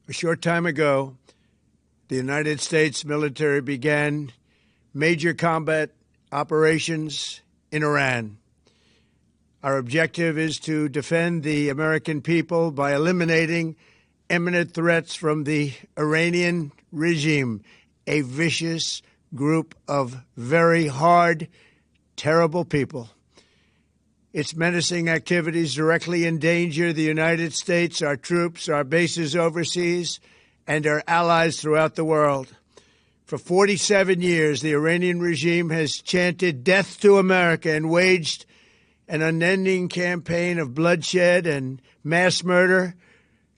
A short time ago, the United States military began major combat operations in Iran. Our objective is to defend the American people by eliminating imminent threats from the Iranian regime, a vicious group of very hard, terrible people. Its menacing activities directly endanger the United States, our troops, our bases overseas, and our allies throughout the world. For 47 years, the Iranian regime has chanted death to America and waged an unending campaign of bloodshed and mass murder,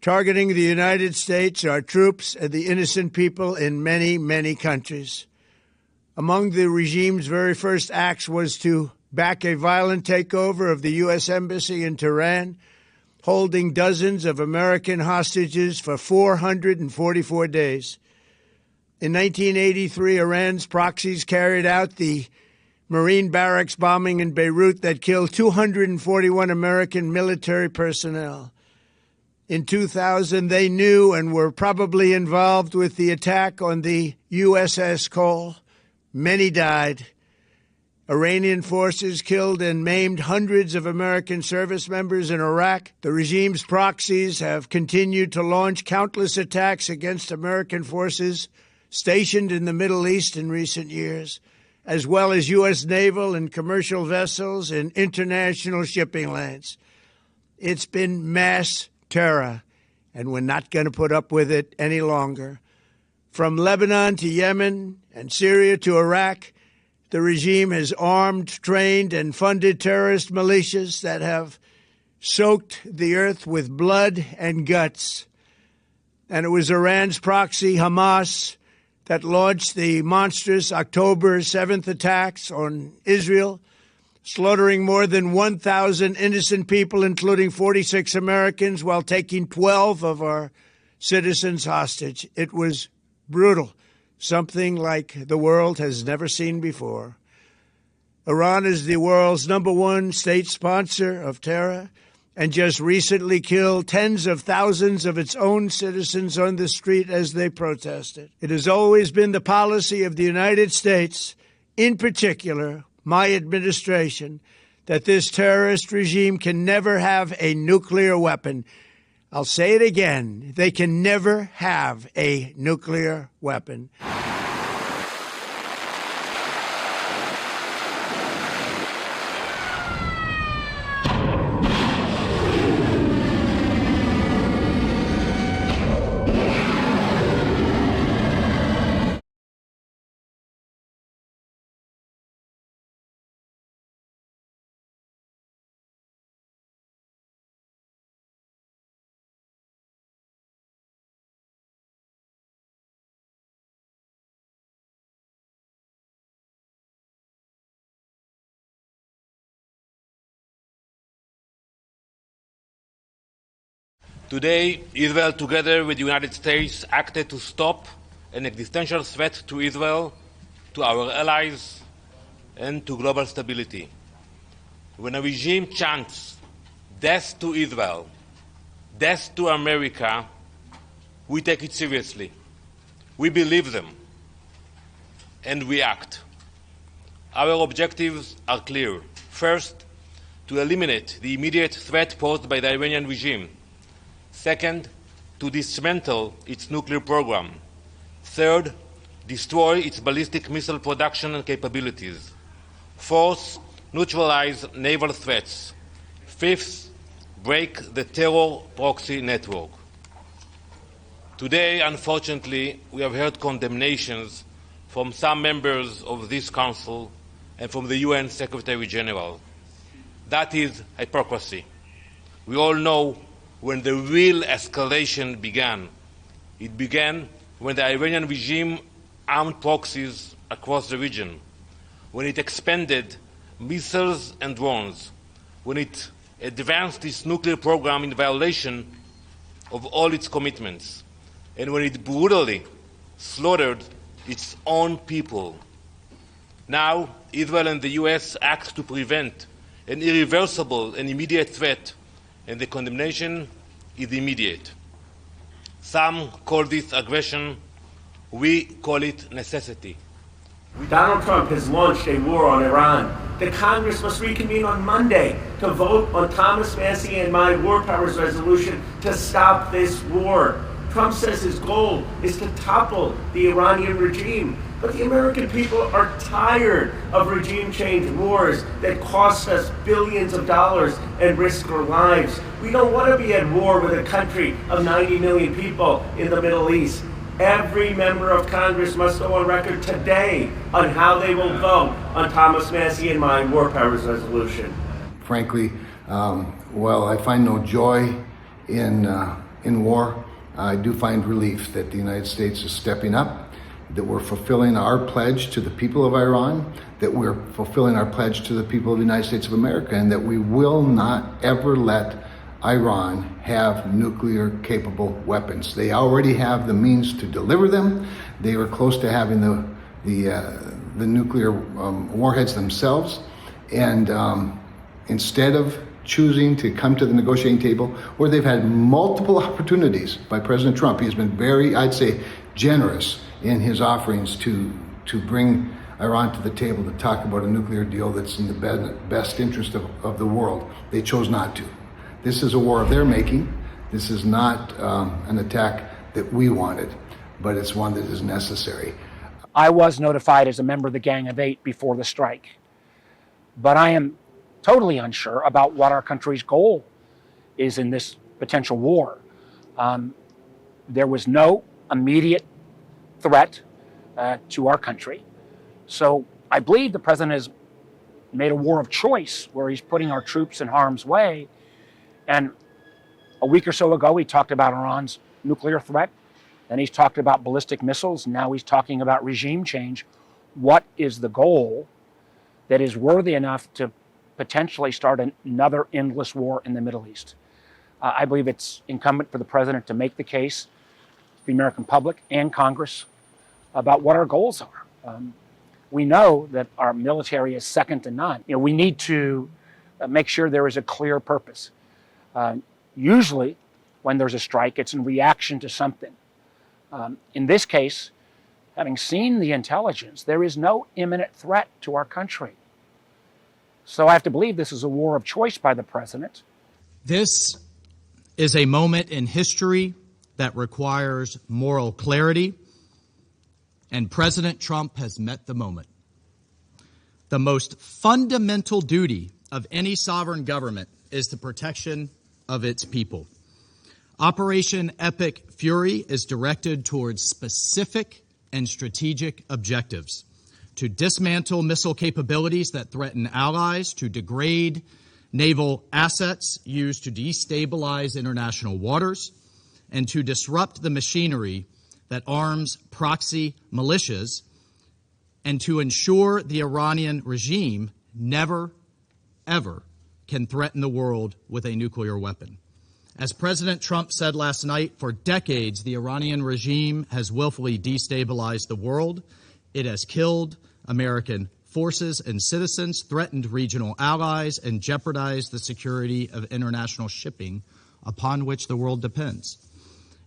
targeting the United States, our troops, and the innocent people in many, many countries. Among the regime's very first acts was to back a violent takeover of the U.S. Embassy in Tehran, holding dozens of American hostages for 444 days. In 1983, Iran's proxies carried out the Marine barracks bombing in Beirut that killed 241 American military personnel. In 2000, they knew and were probably involved with the attack on the USS Cole. Many died. Iranian forces killed and maimed hundreds of American service members in Iraq. The regime's proxies have continued to launch countless attacks against American forces stationed in the Middle East in recent years, as well as U.S. naval and commercial vessels in international shipping lanes. It's been mass terror, and we're not going to put up with it any longer. From Lebanon to Yemen and Syria to Iraq, the regime has armed, trained, and funded terrorist militias that have soaked the earth with blood and guts. And it was Iran's proxy, Hamas, that launched the monstrous October 7th attacks on Israel, slaughtering more than 1,000 innocent people, including 46 Americans, while taking 12 of our citizens hostage. It was brutal, something like the world has never seen before. Iran is the world's #1 state sponsor of terror and just recently killed tens of thousands of its own citizens on the street as they protested. It has always been the policy of the United States, in particular, my administration, that this terrorist regime can never have a nuclear weapon. I'll say it again. They can never have a nuclear weapon. Today, Israel, together with the United States, acted to stop an existential threat to Israel, to our allies, and to global stability. When a regime chants death to Israel, death to America, we take it seriously. We believe them, and we act. Our objectives are clear. First, to eliminate the immediate threat posed by the Iranian regime. Second, to dismantle its nuclear program. Third, destroy its ballistic missile production and capabilities. Fourth, neutralize naval threats. Fifth, break the terror proxy network. Today, unfortunately, we have heard condemnations from some members of this Council and from the UN Secretary General. That is hypocrisy. We all know when the real escalation began. It began when the Iranian regime armed proxies across the region, when it expanded missiles and drones, when it advanced its nuclear program in violation of all its commitments, and when it brutally slaughtered its own people. Now, Israel and the US act to prevent an irreversible and immediate threat, and the condemnation is immediate. Some call this aggression, we call it necessity. Donald Trump has launched a war on Iran. The Congress must reconvene on Monday to vote on Thomas Massie and my war powers resolution to stop this war. Trump says his goal is to topple the Iranian regime. But the American people are tired of regime change wars that cost us billions of dollars and risk our lives. We don't want to be at war with a country of 90 million people in the Middle East. Every member of Congress must go on record today on how they will vote on Thomas Massie and my war powers resolution. Frankly, while I find no joy in war, I do find relief that the United States is stepping up, that we're fulfilling our pledge to the people of Iran, that we're fulfilling our pledge to the people of the United States of America, and that we will not ever let Iran have nuclear-capable weapons. They already have the means to deliver them. They are close to having the nuclear warheads themselves. And instead of choosing to come to the negotiating table, where they've had multiple opportunities by President Trump, he's been very, I'd say, generous in his offerings to bring Iran to the table to talk about a nuclear deal that's in the best interest of the world. They chose not to. This is a war of their making. This is not an attack that we wanted, but it's one that is necessary. I was notified as a member of the Gang of Eight before the strike, but I am totally unsure about what our country's goal is in this potential war. There was no immediate threat to our country. So I believe the president has made a war of choice where he's putting our troops in harm's way. And a week or so ago, he talked about Iran's nuclear threat. Then he's talked about ballistic missiles. Now he's talking about regime change. What is the goal that is worthy enough to potentially start another endless war in the Middle East? I believe it's incumbent for the president to make the case to the American public and Congress about what our goals are. We know that our military is second to none. We need to make sure there is a clear purpose. Usually, when there's a strike, it's in reaction to something. In this case, having seen the intelligence, there is no imminent threat to our country. So I have to believe this is a war of choice by the president. This is a moment in history that requires moral clarity, and President Trump has met the moment. The most fundamental duty of any sovereign government is the protection of its people. Operation Epic Fury is directed towards specific and strategic objectives: to dismantle missile capabilities that threaten allies, to degrade naval assets used to destabilize international waters, and to disrupt the machinery that arms proxy militias, and to ensure the Iranian regime never, ever can threaten the world with a nuclear weapon. As President Trump said last night, for decades, the Iranian regime has willfully destabilized the world. It has killed American forces and citizens, threatened regional allies, and jeopardized the security of international shipping upon which the world depends.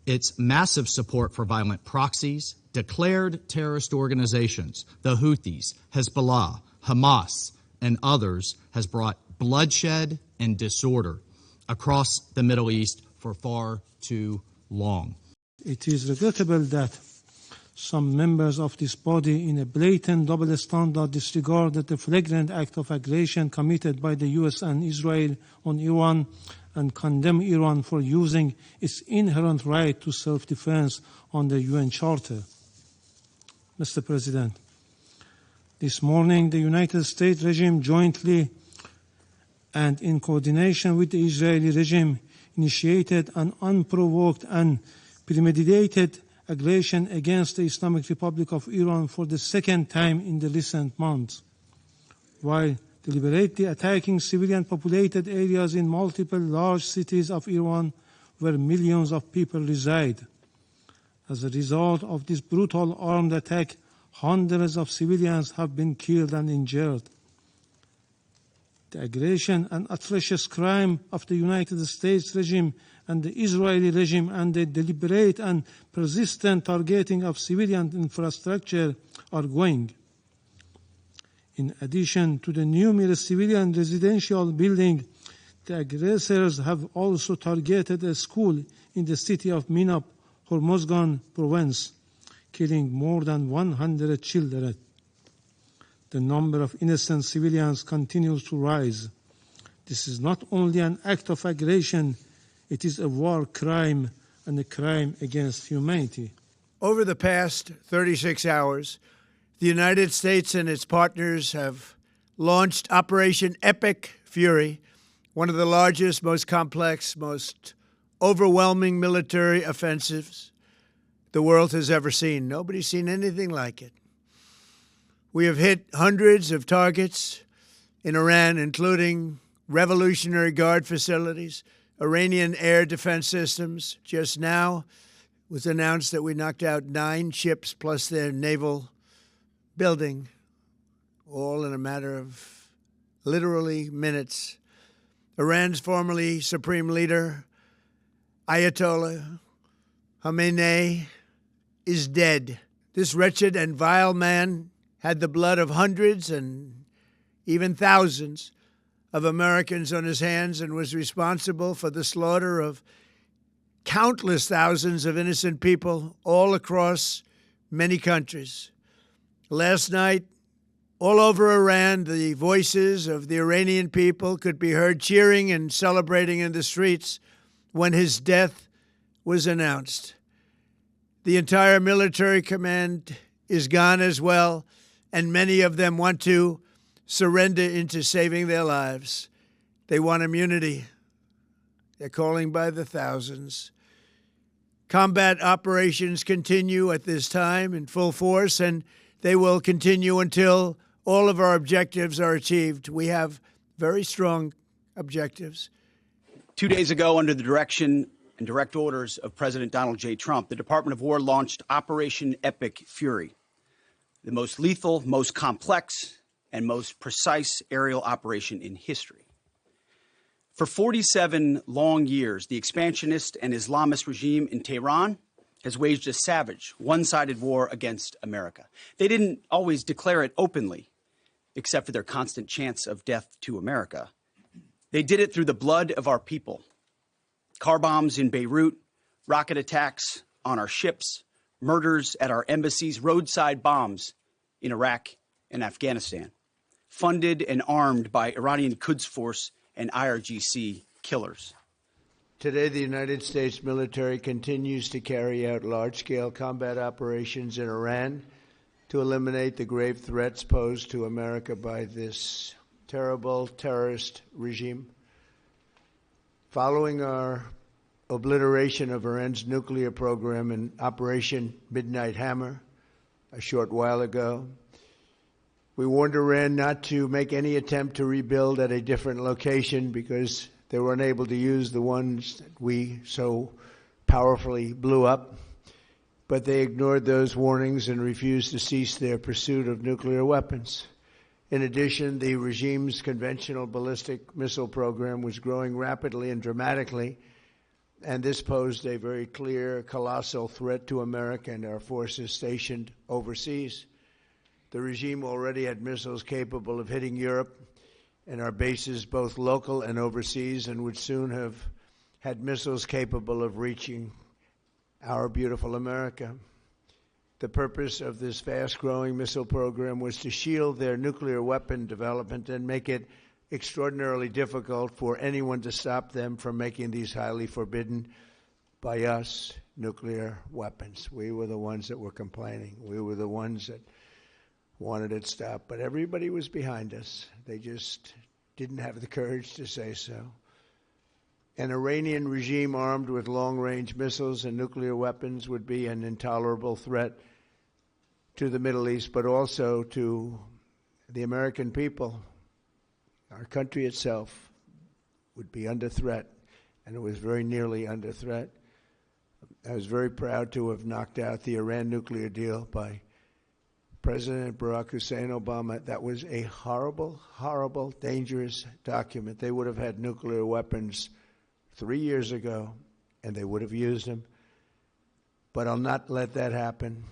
Its massive support for violent proxies, declared terrorist organizations, the Houthis, Hezbollah, Hamas, and others, has brought bloodshed and disorder across the Middle East for far too long. It is regrettable that some members of this body, in a blatant double standard, disregarded the flagrant act of aggression committed by the US and Israel on Iran and condemn Iran for using its inherent right to self-defense on the UN Charter. Mr. President, this morning the United States regime jointly and in coordination with the Israeli regime initiated an unprovoked and premeditated aggression against the Islamic Republic of Iran for the second time in the recent months, while deliberately attacking civilian populated areas in multiple large cities of Iran where millions of people reside. As a result of this brutal armed attack, hundreds of civilians have been killed and injured. The aggression and atrocious crime of the United States regime and the Israeli regime and the deliberate and persistent targeting of civilian infrastructure are going. In addition to the numerous civilian residential buildings, the aggressors have also targeted a school in the city of Minab, Hormozgan province, killing more than 100 children. The number of innocent civilians continues to rise. This is not only an act of aggression, it is a war crime and a crime against humanity. Over the past 36 hours, the United States and its partners have launched Operation Epic Fury, one of the largest, most complex, most overwhelming military offensives the world has ever seen. Nobody's seen anything like it. We have hit hundreds of targets in Iran, including Revolutionary Guard facilities, Iranian air defense systems. Just now it was announced that we knocked out 9 ships plus their naval building, all in a matter of literally minutes. Iran's formerly supreme leader, Ayatollah Khamenei, is dead. This wretched and vile man had the blood of hundreds and even thousands of Americans on his hands and was responsible for the slaughter of countless thousands of innocent people all across many countries. Last night, all over Iran, the voices of the Iranian people could be heard cheering and celebrating in the streets when his death was announced. The entire military command is gone as well, and many of them want to surrender into saving their lives. They want immunity. They're calling by the thousands. Combat operations continue at this time in full force, and they will continue until all of our objectives are achieved. We have very strong objectives. 2 days ago, under the direction and direct orders of President Donald J. Trump, the Department of War launched Operation Epic Fury, the most lethal, most complex, and most precise aerial operation in history. For 47 long years, the expansionist and Islamist regime in Tehran has waged a savage, one-sided war against America. They didn't always declare it openly, except for their constant chants of death to America. They did it through the blood of our people. Car bombs in Beirut, rocket attacks on our ships, murders at our embassies, roadside bombs in Iraq and Afghanistan, funded and armed by Iranian Quds Force and IRGC killers. Today, the United States military continues to carry out large-scale combat operations in Iran to eliminate the grave threats posed to America by this terrible terrorist regime. Following our obliteration of Iran's nuclear program in Operation Midnight Hammer a short while ago, we warned Iran not to make any attempt to rebuild at a different location because they were unable to use the ones that we so powerfully blew up. But they ignored those warnings and refused to cease their pursuit of nuclear weapons. In addition, the regime's conventional ballistic missile program was growing rapidly and dramatically, and this posed a very clear, colossal threat to America and our forces stationed overseas. The regime already had missiles capable of hitting Europe and our bases, both local and overseas, and would soon have had missiles capable of reaching our beautiful America. The purpose of this fast-growing missile program was to shield their nuclear weapon development and make it extraordinarily difficult for anyone to stop them from making these highly forbidden by us nuclear weapons. We were the ones that were complaining. We were the ones that wanted it stopped. But everybody was behind us. They just didn't have the courage to say so. An Iranian regime armed with long-range missiles and nuclear weapons would be an intolerable threat to the Middle East, but also to the American people. Our country itself would be under threat, and it was very nearly under threat. I was very proud to have knocked out the Iran nuclear deal by President Barack Hussein Obama, that was a horrible, horrible, dangerous document. They would have had nuclear weapons 3 years ago, and they would have used them. But I'll not let that happen.